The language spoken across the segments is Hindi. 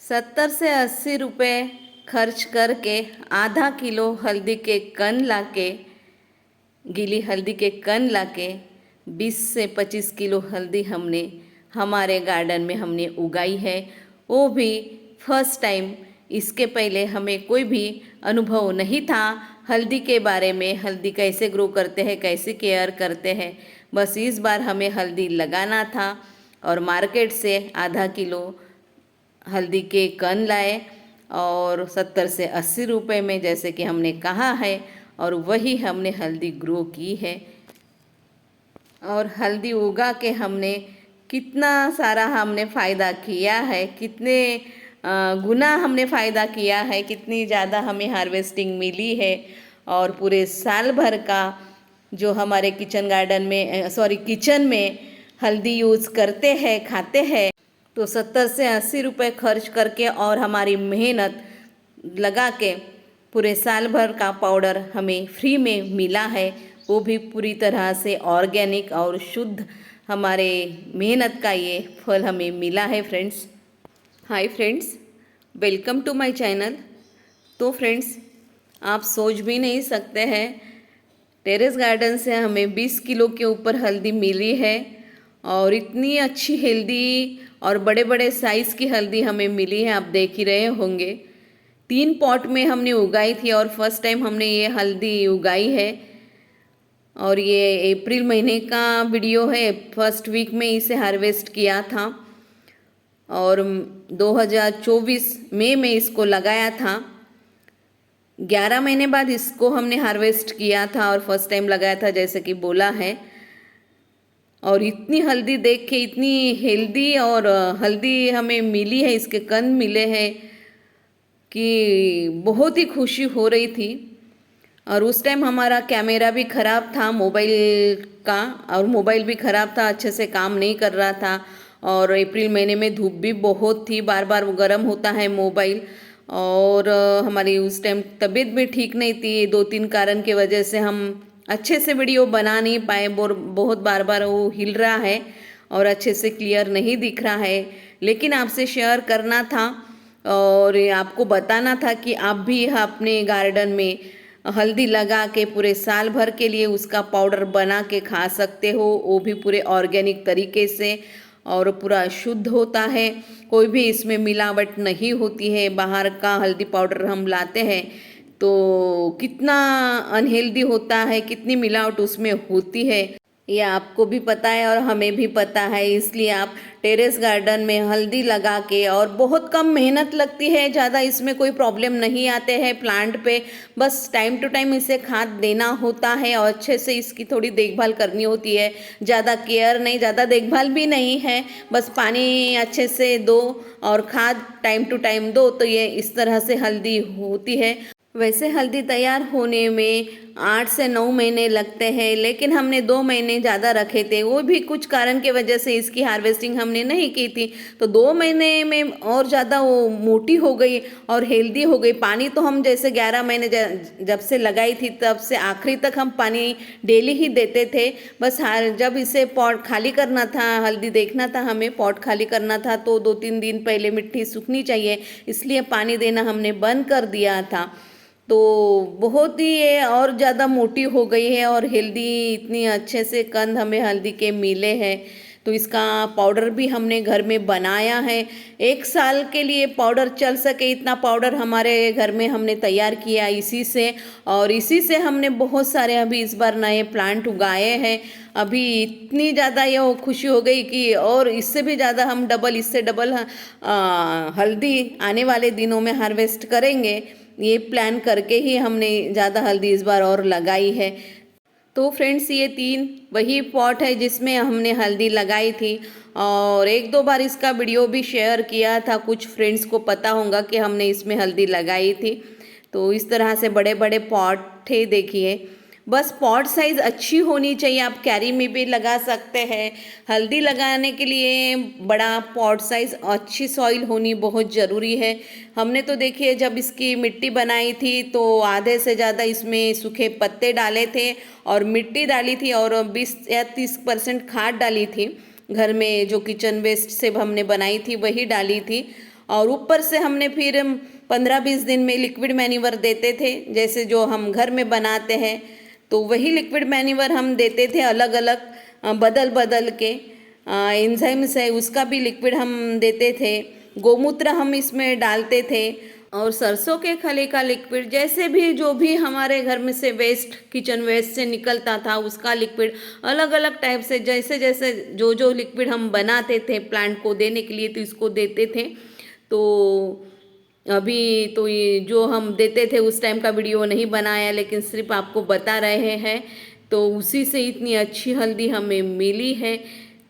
70 से 80 रुपए खर्च करके आधा किलो हल्दी के कण लाके, गीली हल्दी के कण लाके 20 से 25 किलो हल्दी हमने हमारे गार्डन में हमने उगाई है, वो भी फर्स्ट टाइम। इसके पहले हमें कोई भी अनुभव नहीं था हल्दी के बारे में, हल्दी कैसे ग्रो करते हैं, कैसे केयर करते हैं। बस इस बार हमें हल्दी लगाना था और मार्केट से आधा किलो हल्दी के कण लाए और 70 से 80 रुपए में, जैसे कि हमने कहा है, और वही हमने हल्दी ग्रो की है। और हल्दी उगा के हमने कितना सारा हमने फ़ायदा किया है, कितने गुना हमने फ़ायदा किया है, कितनी ज़्यादा हमें हार्वेस्टिंग मिली है। और पूरे साल भर का जो हमारे किचन गार्डन में किचन में हल्दी यूज़ करते हैं, खाते हैं, तो 70 से 80 रुपए खर्च करके और हमारी मेहनत लगा के पूरे साल भर का पाउडर हमें फ्री में मिला है, वो भी पूरी तरह से ऑर्गेनिक और शुद्ध। हमारे मेहनत का ये फल हमें मिला है friends. Hi friends, welcome to my channel. तो फ्रेंड्स, आप सोच भी नहीं सकते हैं, टेरेस गार्डन से हमें 20 किलो के ऊपर हल्दी मिली है और इतनी अच्छी हेल्दी और बड़े बड़े साइज़ की हल्दी हमें मिली है। आप देख ही रहे होंगे, 3 पॉट में हमने उगाई थी और फर्स्ट टाइम हमने ये हल्दी उगाई है। और ये अप्रैल महीने का वीडियो है, फर्स्ट वीक में इसे हार्वेस्ट किया था और 2024 मई में इसको लगाया था। 11 महीने बाद इसको हमने हार्वेस्ट किया था और फर्स्ट टाइम लगाया था, जैसे कि बोला है। और इतनी हल्दी देख के, इतनी हेल्दी और हल्दी हमें मिली है, इसके कण मिले हैं कि बहुत ही खुशी हो रही थी। और उस टाइम हमारा कैमरा भी ख़राब था मोबाइल का, और मोबाइल भी ख़राब था, अच्छे से काम नहीं कर रहा था। और अप्रैल महीने में धूप भी बहुत थी, बार बार गर्म होता है मोबाइल। और हमारी उस टाइम तबीयत भी ठीक नहीं थी, 2-3 कारण के वजह से हम अच्छे से वीडियो बना नहीं पाए। बहुत बार बार वो हिल रहा है और अच्छे से क्लियर नहीं दिख रहा है, लेकिन आपसे शेयर करना था और आपको बताना था कि आप भी अपने गार्डन में हल्दी लगा के पूरे साल भर के लिए उसका पाउडर बना के खा सकते हो, वो भी पूरे ऑर्गेनिक तरीके से, और पूरा शुद्ध होता है। कोई भी इसमें मिलावट नहीं होती है। बाहर का हल्दी पाउडर हम लाते हैं तो कितना अनहेल्दी होता है, कितनी मिलावट उसमें होती है, ये आपको भी पता है और हमें भी पता है। इसलिए आप टेरेस गार्डन में हल्दी लगा के, और बहुत कम मेहनत लगती है, ज़्यादा इसमें कोई प्रॉब्लम नहीं आते हैं प्लांट पे। बस टाइम टू टाइम इसे खाद देना होता है और अच्छे से इसकी थोड़ी देखभाल करनी होती है। ज़्यादा केयर नहीं, ज़्यादा देखभाल भी नहीं है, बस पानी अच्छे से दो और खाद टाइम टू टाइम दो, तो ये इस तरह से हल्दी होती है। वैसे हल्दी तैयार होने में 8 से 9 महीने लगते हैं, लेकिन हमने 2 महीने ज़्यादा रखे थे, वो भी कुछ कारण की वजह से इसकी हार्वेस्टिंग हमने नहीं की थी। तो 2 महीने में और ज़्यादा वो मोटी हो गई और हेल्दी हो गई। पानी तो हम जैसे 11 महीने जब से लगाई थी तब से आखिरी तक हम पानी डेली ही देते थे। बस जब इसे पॉट खाली करना था, हल्दी देखना था हमें, पॉट खाली करना था, तो 2-3 दिन पहले मिट्टी सूखनी चाहिए, इसलिए पानी देना हमने बंद कर दिया था। तो बहुत ही ये और ज़्यादा मोटी हो गई है और हेल्दी, इतनी अच्छे से कंद हमें हल्दी के मिले हैं। तो इसका पाउडर भी हमने घर में बनाया है, 1 साल के लिए पाउडर चल सके इतना पाउडर हमारे घर में हमने तैयार किया इसी से। और इसी से हमने बहुत सारे अभी इस बार नए प्लांट उगाए हैं। अभी इतनी ज़्यादा ये खुशी हो गई कि और इससे भी ज़्यादा हम इससे डबल हल्दी आने वाले दिनों में हार्वेस्ट करेंगे, ये प्लान करके ही हमने ज़्यादा हल्दी इस बार और लगाई है। तो फ्रेंड्स, ये 3 वही पॉट है जिसमें हमने हल्दी लगाई थी और 1-2 बार इसका वीडियो भी शेयर किया था, कुछ फ्रेंड्स को पता होगा कि हमने इसमें हल्दी लगाई थी। तो इस तरह से बड़े बड़े पॉट थे, देखिए। बस पॉट साइज़ अच्छी होनी चाहिए, आप कैरी में भी लगा सकते हैं। हल्दी लगाने के लिए बड़ा पॉट साइज़, अच्छी सॉइल होनी बहुत ज़रूरी है। हमने तो देखिए जब इसकी मिट्टी बनाई थी तो आधे से ज़्यादा इसमें सूखे पत्ते डाले थे और मिट्टी डाली थी और 20 या 30% खाद डाली थी। घर में जो किचन वेस्ट से हमने बनाई थी वही डाली थी। और ऊपर से हमने फिर 15-20 दिन में लिक्विड मैन्योर देते थे, जैसे जो हम घर में बनाते हैं तो वही लिक्विड मैन्योर हम देते थे, अलग अलग बदल बदल के। एंजाइम्स है उसका भी लिक्विड हम देते थे, गोमूत्र हम इसमें डालते थे, और सरसों के खली का लिक्विड, जैसे भी जो भी हमारे घर में से वेस्ट, किचन वेस्ट से निकलता था उसका लिक्विड, अलग अलग टाइप से जैसे जैसे जो जो लिक्विड हम बनाते थे प्लांट को देने के लिए तो इसको देते थे। तो अभी तो ये जो हम देते थे उस टाइम का वीडियो नहीं बनाया, लेकिन सिर्फ आपको बता रहे हैं। तो उसी से इतनी अच्छी हल्दी हमें मिली है।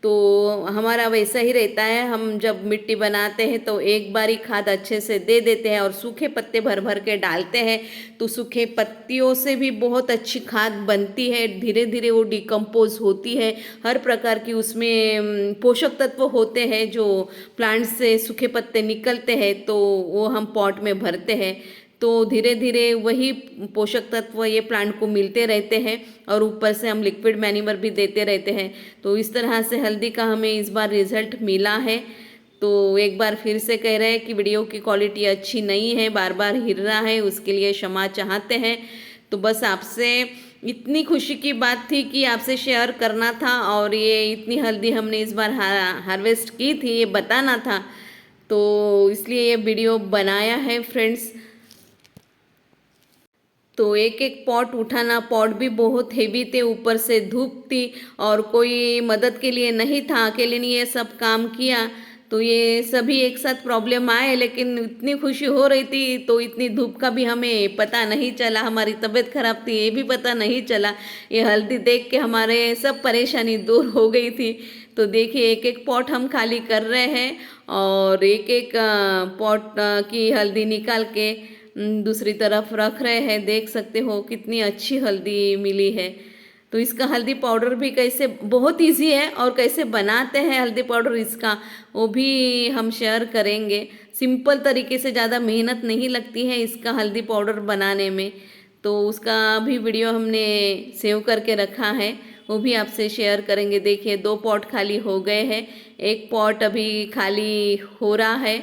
तो हमारा वैसा ही रहता है, हम जब मिट्टी बनाते हैं तो एक बार ही खाद अच्छे से दे देते हैं और सूखे पत्ते भर भर के डालते हैं, तो सूखे पत्तियों से भी बहुत अच्छी खाद बनती है, धीरे धीरे वो डिकम्पोज होती है। हर प्रकार की उसमें पोषक तत्व होते हैं जो प्लांट से सूखे पत्ते निकलते हैं, तो वो हम पॉट में भरते हैं, तो धीरे धीरे वही पोषक तत्व ये प्लांट को मिलते रहते हैं, और ऊपर से हम लिक्विड मैन्योर भी देते रहते हैं। तो इस तरह से हल्दी का हमें इस बार रिजल्ट मिला है। तो एक बार फिर से कह रहे हैं कि वीडियो की क्वालिटी अच्छी नहीं है, बार बार हिल रहा है, उसके लिए क्षमा चाहते हैं। तो बस आपसे इतनी खुशी की बात थी कि आपसे शेयर करना था, और ये इतनी हल्दी हमने इस बार हार्वेस्ट की थी ये बताना था, तो इसलिए ये वीडियो बनाया है फ्रेंड्स। तो एक एक पॉट उठाना, पॉट भी बहुत हेवी थे, ऊपर से धूप थी और कोई मदद के लिए नहीं था, अकेले ने ये सब काम किया, तो ये सभी एक साथ प्रॉब्लम आए। लेकिन इतनी खुशी हो रही थी तो इतनी धूप का भी हमें पता नहीं चला, हमारी तबीयत खराब थी ये भी पता नहीं चला, ये हल्दी देख के हमारे सब परेशानी दूर हो गई थी। तो देखिए एक एक पॉट हम खाली कर रहे हैं और एक एक पॉट की हल्दी निकाल के दूसरी तरफ रख रहे हैं। देख सकते हो कितनी अच्छी हल्दी मिली है। तो इसका हल्दी पाउडर भी कैसे बहुत इजी है, और कैसे बनाते हैं हल्दी पाउडर इसका वो भी हम शेयर करेंगे। सिंपल तरीके से, ज़्यादा मेहनत नहीं लगती है इसका हल्दी पाउडर बनाने में, तो उसका भी वीडियो हमने सेव करके रखा है, वो भी आपसे शेयर करेंगे। देखिए 2 पॉट खाली हो गए हैं, एक पॉट अभी खाली हो रहा है।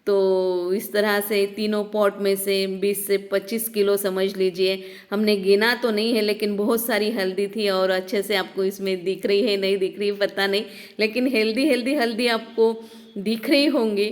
तो इस तरह से तीनों पॉट में से 20 से 25 किलो समझ लीजिए, हमने गिना तो नहीं है लेकिन बहुत सारी हल्दी थी। और अच्छे से आपको इसमें दिख रही है नहीं दिख रही पता नहीं, लेकिन हेल्दी हेल्दी हल्दी आपको दिख रही होंगी।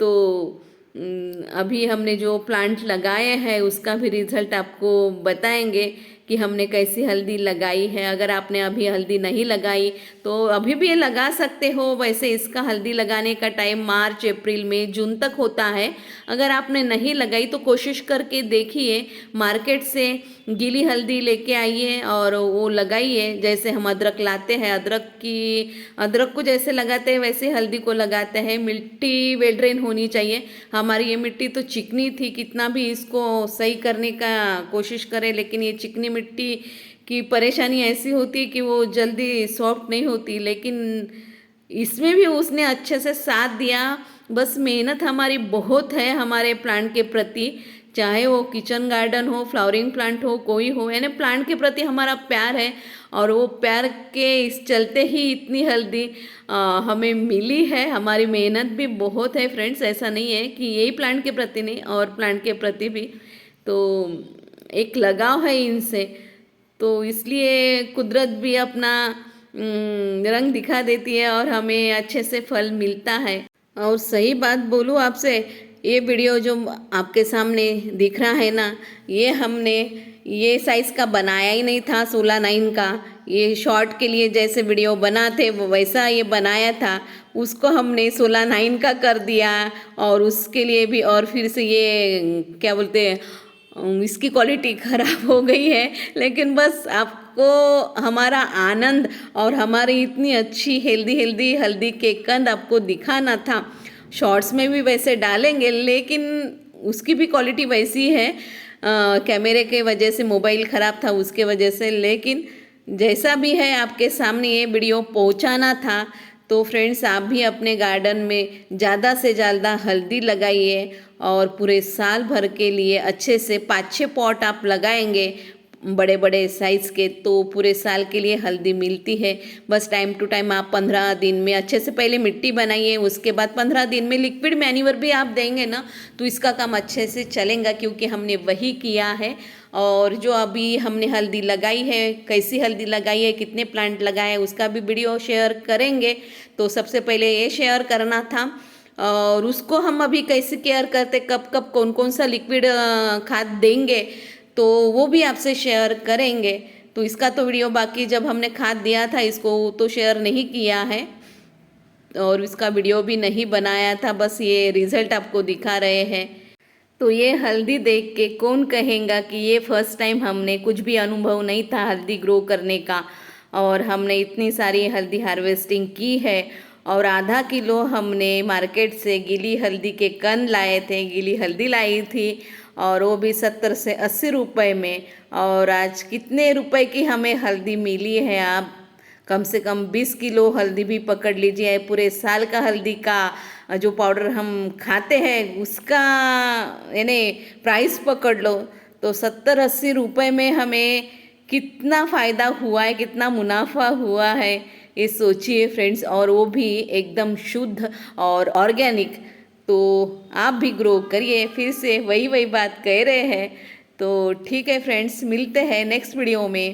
तो अभी हमने जो प्लांट लगाए हैं उसका भी रिजल्ट आपको बताएंगे कि हमने कैसी हल्दी लगाई है। अगर आपने अभी हल्दी नहीं लगाई तो अभी भी ये लगा सकते हो। वैसे इसका हल्दी लगाने का टाइम मार्च, अप्रैल, मई, जून तक होता है। अगर आपने नहीं लगाई तो कोशिश करके देखिए, मार्केट से गीली हल्दी लेके आइए और वो लगाइए। जैसे हम अदरक लाते हैं, अदरक को जैसे लगाते हैं वैसे हल्दी को लगाते हैं। मिट्टी वेल ड्रेन होनी चाहिए। हमारी ये मिट्टी तो चिकनी थी, कितना भी इसको सही करने का कोशिश करें लेकिन ये चिकनी मिट्टी की परेशानी ऐसी होती है कि वो जल्दी सॉफ्ट नहीं होती। लेकिन इसमें भी उसने अच्छे से साथ दिया। बस मेहनत हमारी बहुत है हमारे प्लांट के प्रति, चाहे वो किचन गार्डन हो, फ्लावरिंग प्लांट हो, कोई हो, यानी प्लांट के प्रति हमारा प्यार है। और वो प्यार के इस चलते ही इतनी हल्दी हमें मिली है। हमारी मेहनत भी बहुत है फ्रेंड्स, ऐसा नहीं है कि यही प्लांट के प्रति नहीं, और प्लांट के प्रति भी तो एक लगाव है इनसे। तो इसलिए कुदरत भी अपना रंग दिखा देती है और हमें अच्छे से फल मिलता है। और सही बात बोलूँ आपसे, ये वीडियो जो आपके सामने दिख रहा है ना, ये हमने ये साइज़ का बनाया ही नहीं था, 16:9 का। ये शॉर्ट के लिए जैसे वीडियो बनाते वो वैसा ये बनाया था, उसको हमने 16:9 का कर दिया। और उसके लिए भी और फिर से ये क्या बोलते हैं, इसकी क्वालिटी ख़राब हो गई है। लेकिन बस आपको हमारा आनंद और हमारी इतनी अच्छी हेल्दी हेल्दी हल्दी के कंद आपको दिखाना था। शॉर्ट्स में भी वैसे डालेंगे लेकिन उसकी भी क्वालिटी वैसी है, कैमरे के वजह से, मोबाइल ख़राब था उसके वजह से। लेकिन जैसा भी है आपके सामने ये वीडियो पहुंचाना था। तो फ्रेंड्स आप भी अपने गार्डन में ज़्यादा से ज़्यादा हल्दी लगाइए और पूरे साल भर के लिए अच्छे से 5-6 पॉट आप लगाएंगे, बड़े बड़े साइज़ के, तो पूरे साल के लिए हल्दी मिलती है। बस टाइम टू टाइम आप 15 दिन में अच्छे से पहले मिट्टी बनाइए, उसके बाद 15 दिन में लिक्विड मैन्योर भी आप देंगे ना, तो इसका काम अच्छे से चलेगा, क्योंकि हमने वही किया है। और जो अभी हमने हल्दी लगाई है, कैसी हल्दी लगाई है, कितने प्लांट लगाए हैं, उसका भी वीडियो शेयर करेंगे। तो सबसे पहले ये शेयर करना था। और उसको हम अभी कैसे केयर करते, कब कब कौन कौन सा लिक्विड खाद देंगे, तो वो भी आपसे शेयर करेंगे। तो इसका तो वीडियो बाकी जब हमने खाद दिया था इसको तो शेयर नहीं किया है, और इसका वीडियो भी नहीं बनाया था, बस ये रिजल्ट आपको दिखा रहे हैं। तो ये हल्दी देख के कौन कहेगा कि ये फर्स्ट टाइम, हमने कुछ भी अनुभव नहीं था हल्दी ग्रो करने का, और हमने इतनी सारी हल्दी हार्वेस्टिंग की है। और आधा किलो हमने मार्केट से गीली हल्दी के कण लाए थे, गीली हल्दी लाई थी, और वो भी 70 से 80 रुपए में। और आज कितने रुपए की हमें हल्दी मिली है, आप कम से कम 20 किलो हल्दी भी पकड़ लीजिए। पूरे साल का हल्दी का जो पाउडर हम खाते हैं उसका यानी प्राइस पकड़ लो, तो 70-80 रुपए में हमें कितना फ़ायदा हुआ है, कितना मुनाफा हुआ है, ये सोचिए फ्रेंड्स। और वो भी एकदम शुद्ध और ऑर्गेनिक। तो आप भी ग्रो करिए, फिर से वही वही बात कह रहे हैं। तो ठीक है फ्रेंड्स, मिलते हैं नेक्स्ट वीडियो में।